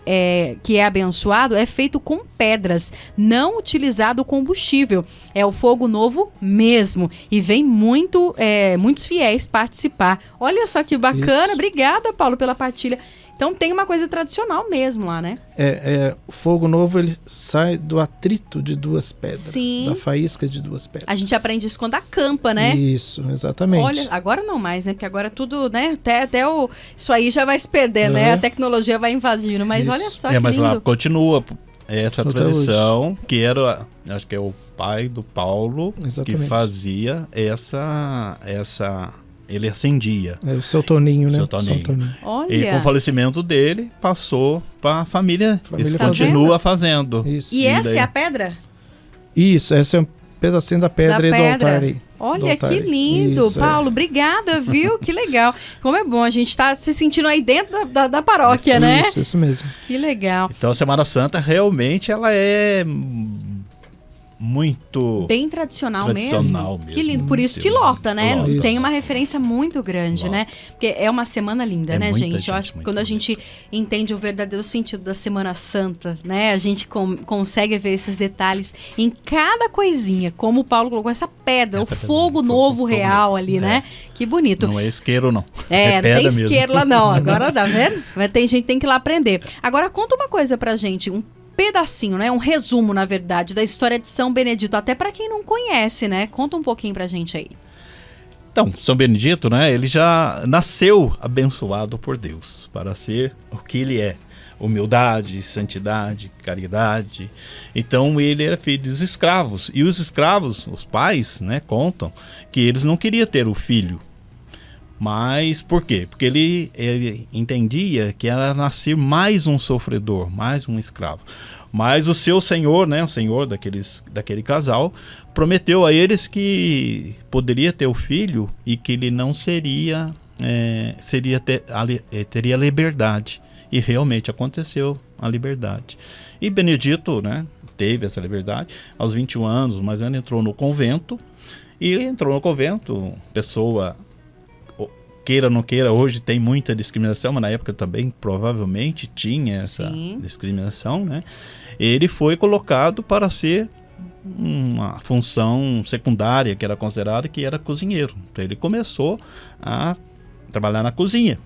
que é abençoado é feito com pedras, não utilizado combustível, é o fogo novo mesmo, e vem muitos fiéis participar. Olha só que bacana. Isso. Obrigada, Paulo, pela partilha. Então tem uma coisa tradicional mesmo lá, né? O fogo novo, ele sai do atrito de duas pedras. Sim. Da faísca de duas pedras. A gente aprende isso quando acampa, né? Isso, exatamente. Olha, agora não mais, né? Porque agora tudo, né? Até isso aí já vai se perder, né? A tecnologia vai invadindo. Mas isso. Olha só que mas lindo. Lá continua essa tradição, que era, acho que é o pai do Paulo, exatamente, que fazia ele acendia. O seu Toninho, né? Seu Toninho. Olha. E com o falecimento dele, passou para a família. Eles continua fazendo. Isso. E essa é a pedra? Isso, essa é um pedacinho da pedra aí do altar aí. Olha que lindo, isso, Paulo, obrigada, viu? Que legal. Como é bom, a gente tá se sentindo aí dentro da paróquia, né? Isso mesmo. Que legal. Então a Semana Santa realmente ela é muito bem tradicional tradicional mesmo. Que lindo, por isso que lota, né? Lota. Tem uma referência muito grande, Lota. né? Porque é uma semana linda, É né, muita gente? Eu acho que muito quando a gente entende o verdadeiro sentido da Semana Santa, né? A gente consegue ver esses detalhes em cada coisinha, como o Paulo colocou, essa pedra, o fogo novo real ali, né? Que bonito. Não é isqueiro, não. É, não pedra tem mesmo. isqueiro lá não, agora tá vendo? Mas tem gente que tem que ir lá aprender. Agora conta uma coisa pra gente, um pedacinho, né? Um resumo, na verdade, da história de São Benedito, até pra quem não conhece, né? Conta um pouquinho pra gente aí. Então, São Benedito, né? Ele já nasceu abençoado por Deus para ser o que ele é. Humildade, santidade, caridade. Então ele era filho dos escravos. E os escravos, os pais, né, contam que eles não queriam ter o filho. Mas por quê? Porque ele entendia que era nascer mais um sofredor, mais um escravo. Mas o seu senhor, né, o senhor daquele casal, prometeu a eles que poderia ter o filho e que ele não teria liberdade. E realmente aconteceu a liberdade. E Benedito, né, teve essa liberdade. Aos 21 anos, mas ele entrou no convento. E ele entrou no convento, pessoa... queira ou não queira, hoje tem muita discriminação, mas na época também provavelmente tinha essa discriminação, né? Ele foi colocado para ser uma função secundária que era considerada, que era cozinheiro. Então ele começou a trabalhar na cozinha,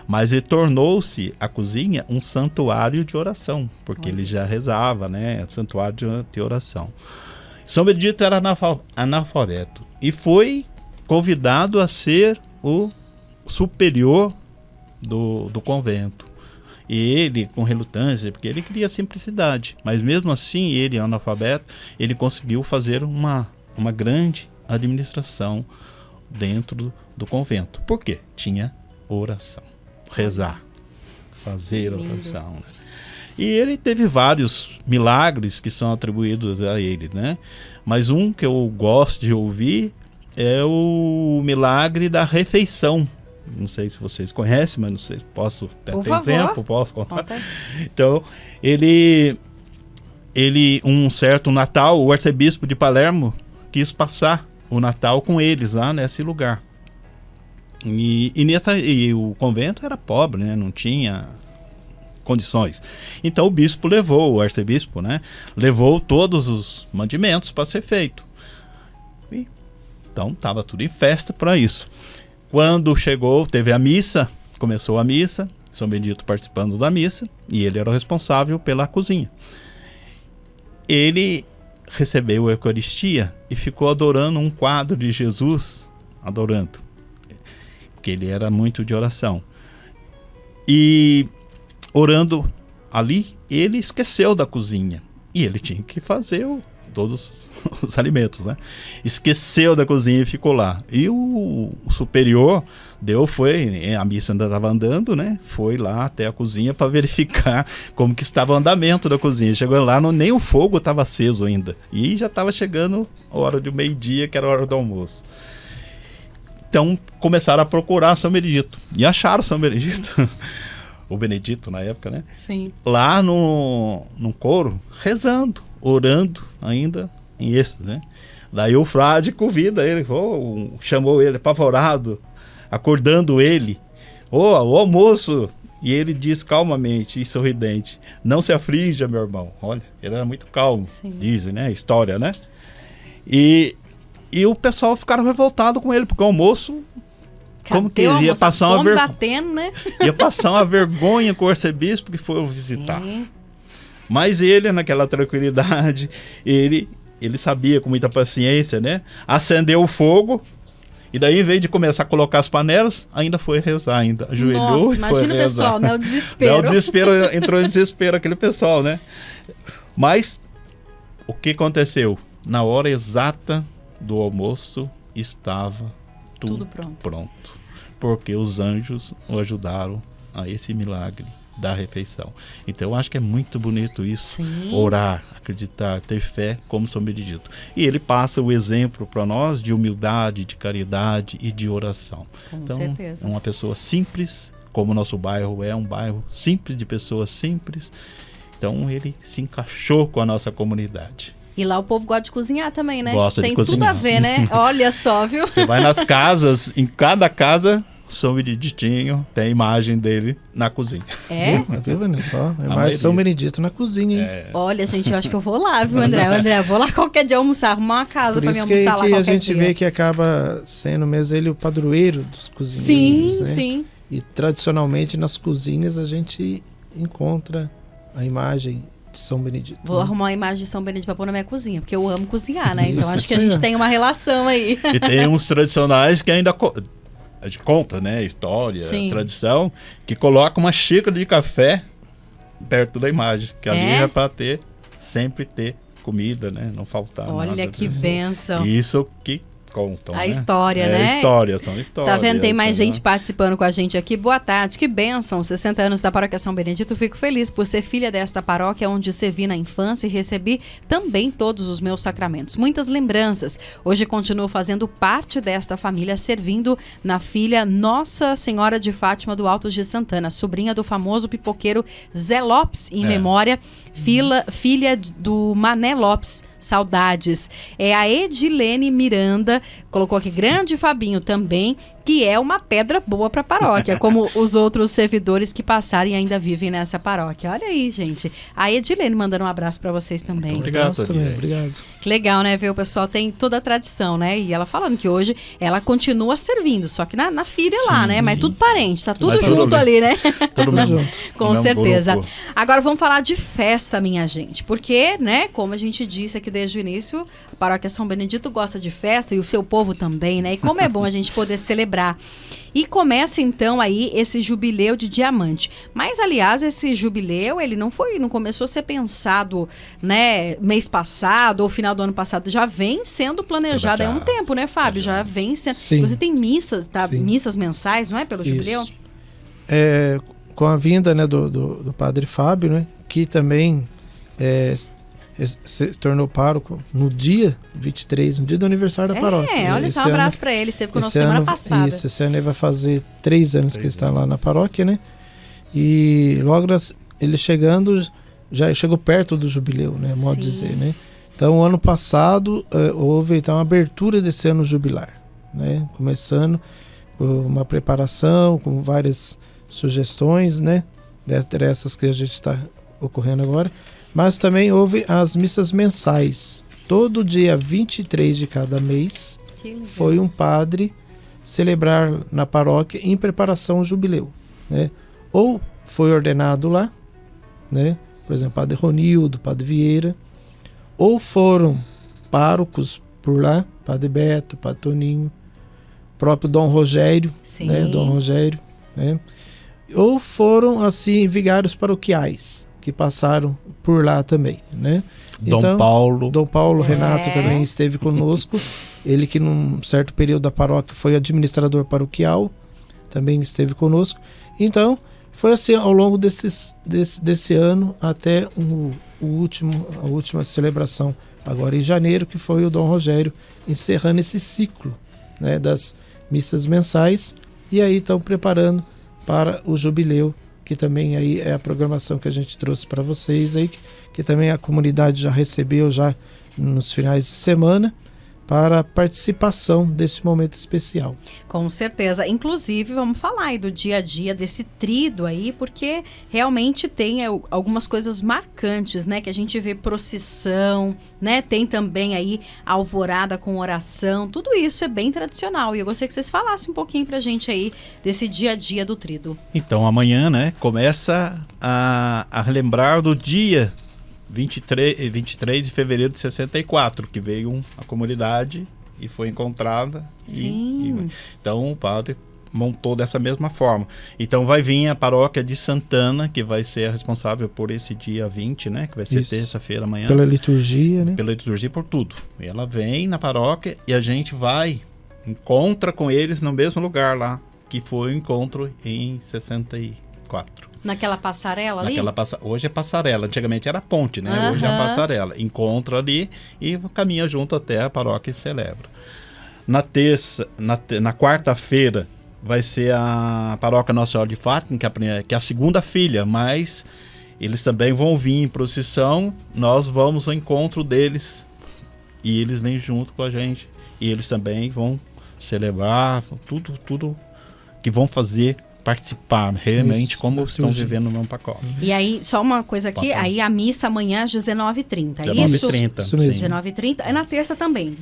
mas ele tornou-se a cozinha um santuário de oração, porque ele já rezava, né? Santuário de oração. São Benedito era analfabeto e foi convidado a ser o superior do convento. E ele, com relutância, porque ele queria simplicidade, mas mesmo assim, ele, analfabeto, ele conseguiu fazer uma grande administração dentro do convento. Por quê? Tinha oração, rezar, fazer oração, né? E ele teve vários milagres que são atribuídos a ele, né? Mas um que eu gosto de ouvir é o milagre da refeição. Não sei se vocês conhecem, mas não sei se posso. Tem tempo, posso contar. Conta. Então, ele um certo Natal, o arcebispo de Palermo quis passar o Natal com eles lá nesse lugar. E o convento era pobre, né? Não tinha condições. Então o bispo levou, o arcebispo, né? Levou todos os mantimentos para ser feito. E, então estava tudo em festa para isso. Quando chegou, teve a missa, começou a missa, São Benedito participando da missa, e ele era o responsável pela cozinha. Ele recebeu a Eucaristia e ficou adorando um quadro de Jesus, adorando, porque ele era muito de oração. E orando ali, ele esqueceu da cozinha, e ele tinha que fazer todos os alimentos, né? Esqueceu da cozinha e ficou lá. E o superior a missa ainda estava andando, né? Foi lá até a cozinha para verificar como que estava o andamento da cozinha. Chegou lá, nem o fogo estava aceso ainda. E já estava chegando a hora do meio-dia, que era a hora do almoço. Então começaram a procurar São Benedito. E acharam São Benedito. O Benedito na época, né? Sim. Lá no coro, rezando, orando ainda em êxtase, né? Daí o frade convida ele, chamou ele apavorado, acordando ele, o almoço, e ele diz calmamente e sorridente: não se aflija, meu irmão. Olha, ele era muito calmo. Sim. Dizem, né? História, né? E o pessoal ficaram revoltado com ele, porque o almoço, como que ele ia passar uma vergonha, né? Ia passar uma vergonha com o arcebispo que foi o visitar. Mas ele, naquela tranquilidade, ele sabia, com muita paciência, né? Acendeu o fogo, e daí, em vez de começar a colocar as panelas, ainda foi rezar, ajoelhou. Nossa, imagina o pessoal, né? O desespero. O desespero, entrou em desespero aquele pessoal, né? Mas o que aconteceu? Na hora exata do almoço, estava tudo pronto. Porque os anjos o ajudaram a esse milagre da refeição. Então eu acho que é muito bonito isso. Sim. Orar, acreditar, ter fé como São Benedito. E ele passa o exemplo para nós de humildade, de caridade e de oração. Com certeza. Uma pessoa simples, como o nosso bairro é um bairro simples, de pessoas simples. Então ele se encaixou com a nossa comunidade. E lá o povo gosta de cozinhar também, né? Gosta de Tem cozinhar. tudo a ver, né? Olha só, viu? Você vai nas casas, em cada casa, São Beneditinho tem a imagem dele na cozinha. É? Viu, Vanessa? Só, é mais maioria. São Benedito na cozinha, hein? Olha, gente, eu acho que eu vou lá, viu, André? André, eu vou lá qualquer dia almoçar, arrumar uma casa Por pra me isso que, almoçar lá que a qualquer gente dia. vê que acaba sendo mesmo ele o padroeiro dos cozinheiros, Sim, né? sim. E tradicionalmente nas cozinhas a gente encontra a imagem de São Benedito. Vou né? arrumar uma imagem de São Benedito pra pôr na minha cozinha, porque eu amo cozinhar, né? Então Isso, acho que a isso aí, gente ó. tem uma relação aí. E tem uns tradicionais que ainda a gente conta, né? História, Sim. tradição, que coloca uma xícara de café perto da imagem. Que ali É? é para sempre ter comida, né? Não faltar nada. Olha que né? bênção. Isso que contam, A né? história, né? São histórias. Tá vendo? Tem mais entendeu? gente participando com a gente aqui. Boa tarde, que bênção. 60 anos da Paróquia São Benedito. Fico feliz por ser filha desta paróquia, onde servi na infância e recebi também todos os meus sacramentos. Muitas lembranças. Hoje continuo fazendo parte desta família, servindo na filha Nossa Senhora de Fátima do Alto de Santana, sobrinha do famoso pipoqueiro Zé Lopes, em memória, filha do Mané Lopes. Saudades. É a Edilene Miranda, colocou aqui grande Fabinho também, que é uma pedra boa para a paróquia, como os outros servidores que passaram e ainda vivem nessa paróquia. Olha aí, gente. A Edilene mandando um abraço para vocês também. Muito obrigado, Nossa, também, Edilene. obrigado. Que legal, né? Ver o pessoal tem toda a tradição, né? E ela falando que hoje ela continua servindo, só que na filha lá, né? Mas tudo parente, tá tudo Vai tudo junto ali, né? Todo mundo junto. Com Mesmo certeza. grupo. Agora vamos falar de festa, minha gente. Porque, né, como a gente disse aqui desde o início, a Paróquia São Benedito gosta de festa e o seu povo também, né? E como é bom a gente poder celebrar. E começa então aí esse jubileu de diamante. Mas, aliás, esse jubileu, ele não começou a ser pensado, né, mês passado ou final do ano passado. Já vem sendo planejado há um tempo, né, Fábio? Já vem sendo. Sim. Inclusive tem missas, tá? Sim. Missas mensais, não é? Pelo jubileu? Isso. Com a vinda, né, do padre Fábio, né, que também se tornou pároco no dia 23, no dia do aniversário da paróquia. Olha Esse só, um ano- abraço pra ele. Esteve conosco esse semana ano- passada. Isso, esse ano ele vai fazer 3 anos que ele está lá na paróquia, né? E logo ele chegando, já chegou perto do jubileu, né? Modo de Sim. dizer, né? Então, ano passado, houve então, uma abertura desse ano jubilar, né? Começando com uma preparação, com várias sugestões, né? Dessas que a gente está ocorrendo agora. Mas também houve as missas mensais. Todo dia 23 de cada mês Que legal. foi um padre celebrar na paróquia em preparação ao jubileu, né? Ou foi ordenado lá, né? Por exemplo, padre Ronildo, padre Vieira, ou foram párocos por lá, padre Beto, padre Toninho, próprio Dom Rogério, Sim. né? Dom Rogério, né? Ou foram assim vigários paroquiais que passaram por lá também, né? Dom Então, Paulo. Dom Paulo Renato É. também esteve conosco. Ele que num certo período da paróquia foi administrador paroquial, também esteve conosco. Então, foi assim ao longo desse ano até a última celebração, agora em janeiro, que foi o Dom Rogério encerrando esse ciclo, né, das missas mensais. E aí estão preparando para o jubileu, que também aí é a programação que a gente trouxe para vocês aí, que também a comunidade já recebeu já nos finais de semana para a participação desse momento especial. Com certeza. Inclusive, vamos falar aí do dia a dia desse trido aí, porque realmente tem algumas coisas marcantes, né? Que a gente vê procissão, né? Tem também aí alvorada com oração. Tudo isso é bem tradicional. E eu gostaria que vocês falassem um pouquinho pra gente aí desse dia a dia do trido. Então amanhã, né, começa a relembrar do dia 23 de fevereiro de 64, que veio a comunidade e foi encontrada. Sim. Então o padre montou dessa mesma forma. Então vai vir a paróquia de Santana, que vai ser a responsável por esse dia 20, né, que vai ser Isso. terça-feira amanhã. Pela liturgia, né? Pela liturgia, por tudo. E ela vem na paróquia e a gente encontra com eles no mesmo lugar lá, que foi o encontro em 64. Naquela passarela ali? Hoje é passarela, antigamente era ponte, né? Aham. Hoje é a passarela. Encontra ali e caminha junto até a paróquia e celebra. Na quarta-feira vai ser a paróquia Nossa Senhora de Fátima, que é a segunda filha, mas eles também vão vir em procissão, nós vamos ao encontro deles e eles vêm junto com a gente e eles também vão celebrar tudo que vão fazer, participar realmente. Isso, como estão vivendo no mesmo pacote. E aí, só uma coisa aqui, aí a missa amanhã às 19h30, é isso? 19h30, Isso mesmo. 19h30, é na terça também,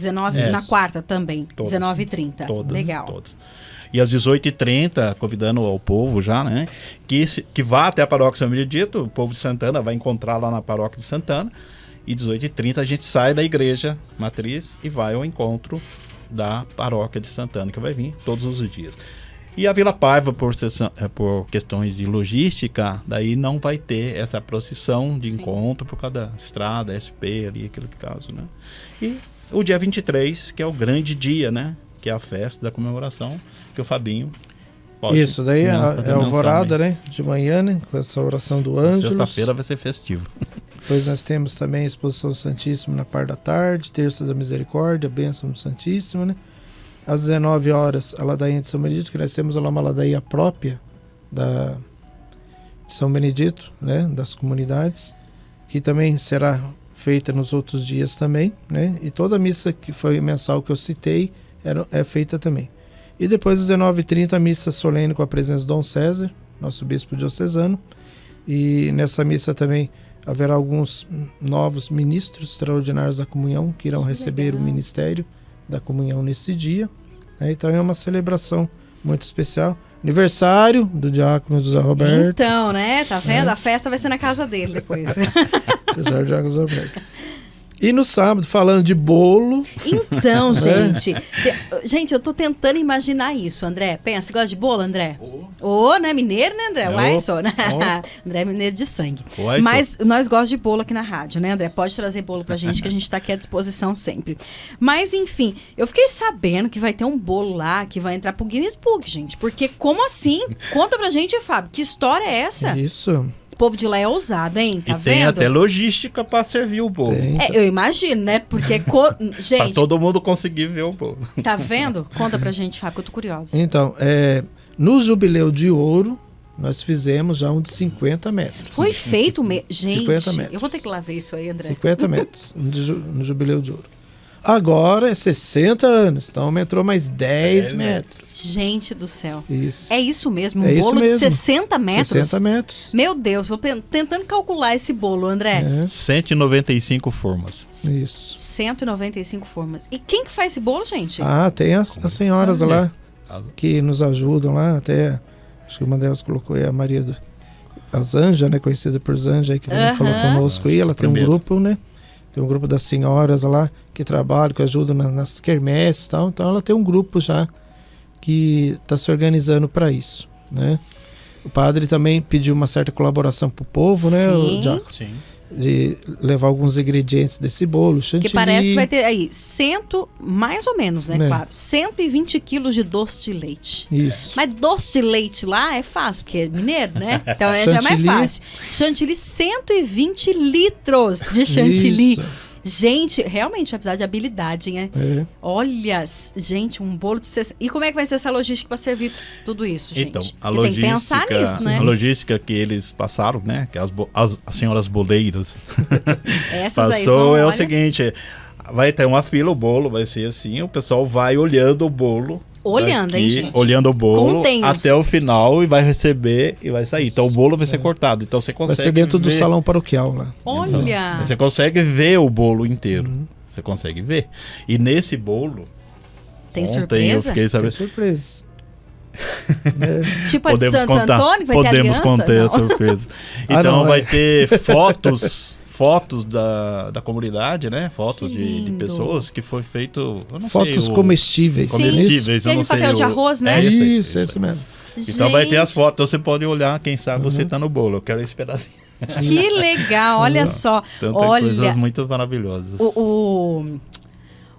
na quarta também, 19h30, legal. Todas. E às 18h30, convidando ao povo já, né, que vá até a paróquia São Benedito, o povo de Santana vai encontrar lá na paróquia de Santana, e 18h30 a gente sai da igreja matriz e vai ao encontro da paróquia de Santana, que vai vir todos os dias. E a Vila Paiva, por questões de logística, daí não vai ter essa procissão de encontro por causa da estrada, SP ali, aquele caso, né? E o dia 23, que é o grande dia, né? Que é a festa da comemoração, que o Fabinho pode... Isso, daí é alvorada, né? De manhã, né? Com essa oração do Ângelus. Sexta-feira vai ser festivo. Depois nós temos também a exposição do Santíssimo na parte da tarde, terça da Misericórdia, bênção do Santíssimo, né? Às 19 horas, a ladainha de São Benedito, que nós temos lá uma ladainha própria de São Benedito, né? Das comunidades, que também será feita nos outros dias também, né? E toda a missa que foi mensal que eu citei é feita também. E depois às 19h30 a missa solene com a presença do Dom César, nosso bispo diocesano, e nessa missa também haverá alguns novos ministros extraordinários da comunhão que irão receber o ministério da comunhão nesse dia, né? Então é uma celebração muito especial. Aniversário do diácono José Roberto. Então, né? Tá vendo? A festa vai ser na casa dele depois. Aniversário do diácono José Roberto. E no sábado, falando de bolo... Então, gente... Gente, eu tô tentando imaginar isso, André. Pensa, você gosta de bolo, André? Né? Mineiro, né, André? Uai, só, né? André é mineiro de sangue. Mas nós gostamos de bolo aqui na rádio, né, André? Pode trazer bolo pra gente, que a gente tá aqui à disposição sempre. Mas, enfim, eu fiquei sabendo que vai ter um bolo lá que vai entrar pro Guinness Book, gente. Porque como assim? Conta pra gente, Fábio. Que história é essa? Isso... O povo de lá é ousado, hein? Tá e vendo? tem até logística para servir o bolo. Eu imagino, né? Porque, gente... para todo mundo conseguir ver o bolo. Tá vendo? Conta pra gente, Fábio, que eu tô curiosa. Então, no Jubileu de Ouro, nós fizemos já um de 50 metros. Foi feito mesmo? Gente, 50 metros. Eu vou ter que lá ver isso aí, André. 50 metros no Jubileu de Ouro. Agora é 60 anos, então aumentou mais 10 metros. Gente do céu. Isso. É isso mesmo, um bolo de 60 metros? 60 metros. Meu Deus, eu tentando calcular esse bolo, André. 195 formas. Isso. 195 formas. E quem que faz esse bolo, gente? Tem as senhoras lá que nos ajudam lá, até acho que uma delas colocou aí a Maria a Zanja, né, conhecida por Zanja, aí, que também falou conosco aí, ela tem um grupo, né? Tem um grupo das senhoras lá que trabalham, que ajudam nas quermesses e tal. Então ela tem um grupo já que está se organizando para isso, né? O padre também pediu uma certa colaboração para o povo, né? Sim. De levar alguns ingredientes desse bolo, chantilly. Que parece que vai ter aí mais ou menos, né? Claro, 120 quilos de doce de leite. Isso. Mas doce de leite lá é fácil, porque é mineiro, né? Então já é mais fácil. Chantilly, 120 litros de chantilly. Isso. Gente, realmente vai precisar de habilidade, né? Olha, gente, um bolo de 60... E como é que vai ser essa logística para servir tudo isso, gente? Então, a logística, tem que pensar nisso, né? A logística que eles passaram, né? Que as senhoras boleiras Essas passou o seguinte: vai ter uma fila, o bolo vai ser assim, o pessoal vai olhando o bolo. Olhando, hein, gente? Olhando o bolo até o final e vai receber e vai sair. Então o bolo vai ser cortado. Então você consegue. Vai ser dentro do salão paroquial lá. Olha! Então, você consegue ver o bolo inteiro. Você consegue ver. E nesse bolo. Tem ontem surpresa? Eu fiquei sabendo. Tem surpresa. Tipo a de Santo Antônio, vai ter aliança? Podemos contar a surpresa. Então vai ter fotos da comunidade, né? Fotos de pessoas que foi feito... Fotos comestíveis. Comestíveis, eu não sei. Papel de arroz, né? Isso, esse mesmo. Então vai ter as fotos, você pode olhar, quem sabe você tá no bolo. Eu quero esse pedacinho. Que legal, olha só. Coisas muito maravilhosas.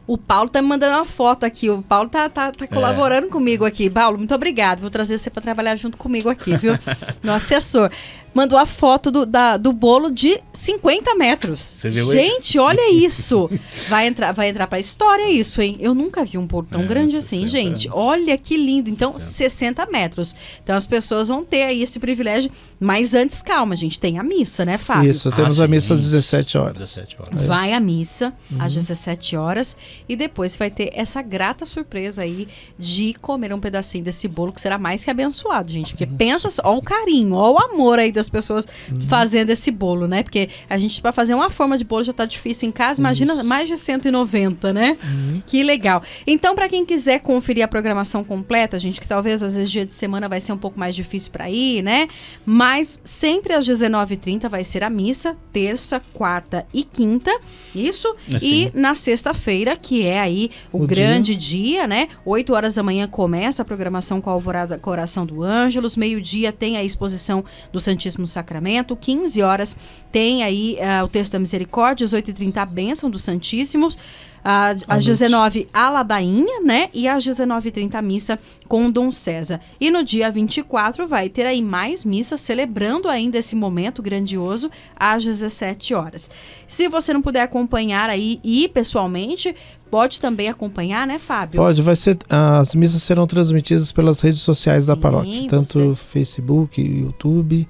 O Paulo tá me mandando uma foto aqui. O Paulo tá colaborando comigo aqui. Paulo, muito obrigado. Vou trazer você para trabalhar junto comigo aqui, viu? Meu assessor. mandou a foto do bolo de 50 metros. Você viu Gente, olha isso. Vai entrar pra história isso, hein? Eu nunca vi um bolo tão grande assim, gente. Olha que lindo. Então, 60 metros. Então, as pessoas vão ter aí esse privilégio. Mas antes, calma, gente. Tem a missa, né, Fábio? Isso, temos a missa às 17 horas. 17 horas. Vai à missa às 17 horas e depois vai ter essa grata surpresa aí de comer um pedacinho desse bolo que será mais que abençoado, gente. Porque pensa só, ó o carinho, ó o amor aí das pessoas fazendo esse bolo, né? Porque a gente, para fazer uma forma de bolo já tá difícil em casa, imagina mais de 190, né? Que legal. Então, para quem quiser conferir a programação completa, gente, que talvez às vezes dia de semana vai ser um pouco mais difícil para ir, né? Mas sempre às 19h30 vai ser a missa, terça, quarta e quinta, isso? E na sexta-feira, que é aí o grande dia, né? 8 horas da manhã começa a programação com a Alvorada Coração do Ângelus, meio-dia tem a exposição do Santíssimo Sacramento, 15 horas tem aí o Terço da Misericórdia, às 8h30 a Bênção dos Santíssimos, às 19h a ladainha, né? E às 19h30 a missa com Dom César. E no dia 24 vai ter aí mais missas celebrando ainda esse momento grandioso às 17 horas. Se você não puder acompanhar aí e pessoalmente, pode também acompanhar, né, Fábio? Pode, as missas serão transmitidas pelas redes sociais da paróquia, tanto Facebook, YouTube.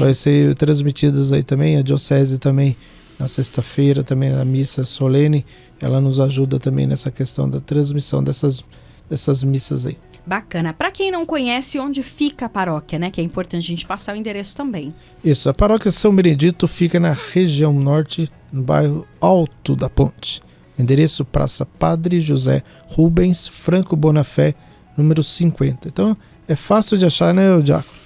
Vai ser transmitidas aí também, a diocese também, na sexta-feira também a missa solene, ela nos ajuda também nessa questão da transmissão dessas missas aí. Bacana. Para quem não conhece, onde fica a paróquia, né? Que é importante a gente passar o endereço também. Isso, a paróquia São Benedito fica na região norte, no bairro Alto da Ponte. Endereço Praça Padre José Rubens Franco Bonafé, número 50. Então, é fácil de achar, né, Diácono?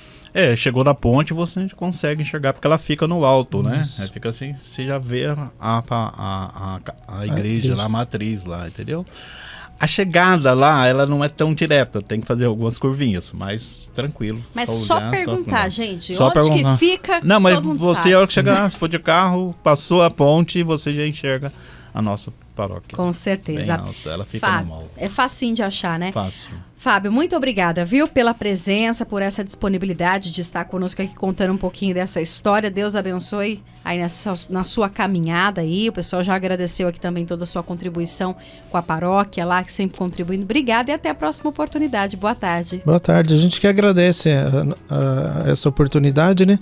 Chegou na ponte, você consegue enxergar, porque ela fica no alto, né? Fica assim, você já vê a igreja lá, a matriz lá, entendeu? A chegada lá, ela não é tão direta, tem que fazer algumas curvinhas, mas tranquilo. Mas só perguntar, gente, só onde perguntar. Que fica, não, mas todo mundo você, sabe. a hora que chegar, se for de carro, passou a ponte, você já enxerga a nossa paróquia. Com certeza. Bem alta, ela fica Fábio, no alto. é facinho de achar, né? Fácil. Fábio, muito obrigada, viu, pela presença, por essa disponibilidade de estar conosco aqui contando um pouquinho dessa história. Deus abençoe aí na sua caminhada aí. O pessoal já agradeceu aqui também toda a sua contribuição com a paróquia lá, que sempre contribuindo. Obrigada e até a próxima oportunidade. Boa tarde. Boa tarde. A gente que agradece essa oportunidade, né,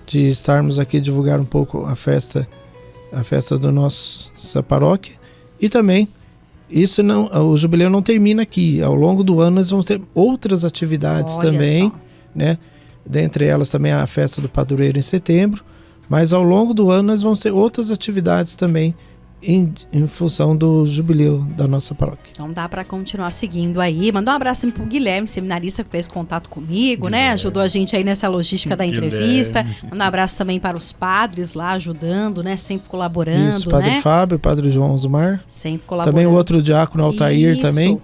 de estarmos aqui divulgar um pouco a festa da nossa paróquia. E também o jubileu não termina aqui. Ao longo do ano nós vamos ter outras atividades também, né? Dentre elas também a festa do padroeiro em setembro, mas ao longo do ano nós vamos ter outras atividades também em função do jubileu da nossa paróquia. Então dá para continuar seguindo aí. Mandar um abraço pro Guilherme, seminarista, que fez contato comigo, né? Ajudou a gente aí nessa logística da entrevista. Mandar um abraço também para os padres lá ajudando, né? Sempre colaborando, Isso, Padre né? Fábio, Padre João Osmar. Sempre colaborando. Também o outro diácono Altair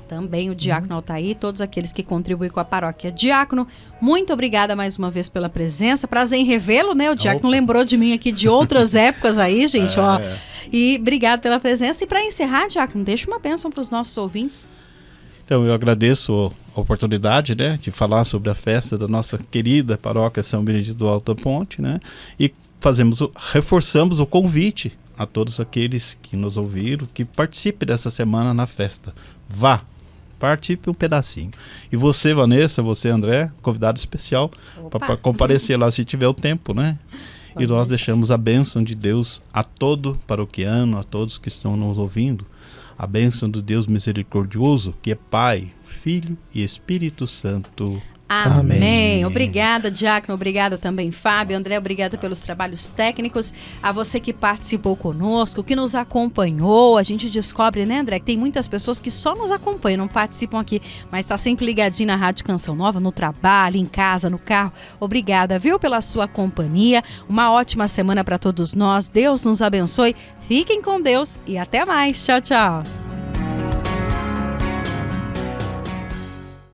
também o diácono Altair, todos aqueles que contribuem com a paróquia. Diácono, muito obrigada mais uma vez pela presença. Prazer em revê-lo, né? O diácono lembrou de mim aqui de outras épocas aí, gente, ó. E obrigado pela presença. E para encerrar, Diácono, deixa uma bênção para os nossos ouvintes. Então, eu agradeço a oportunidade, né, de falar sobre a festa da nossa querida paróquia São Benedito do Alto da Ponte, né, e reforçamos o convite a todos aqueles que nos ouviram, que participem dessa semana na festa. Vá, participe um pedacinho. E você, Vanessa, você, André, convidado especial para comparecer lá se tiver o tempo, né? E nós deixamos a bênção de Deus a todo paroquiano, a todos que estão nos ouvindo. A bênção do Deus misericordioso, que é Pai, Filho e Espírito Santo. Amém. Obrigada, Diácono. Obrigada também, Fábio. André, obrigada pelos trabalhos técnicos. A você que participou conosco, que nos acompanhou. A gente descobre, né, André, que tem muitas pessoas que só nos acompanham, não participam aqui, mas está sempre ligadinho na Rádio Canção Nova, no trabalho, em casa, no carro. Obrigada, viu, pela sua companhia. Uma ótima semana para todos nós. Deus nos abençoe. Fiquem com Deus e até mais. Tchau, tchau.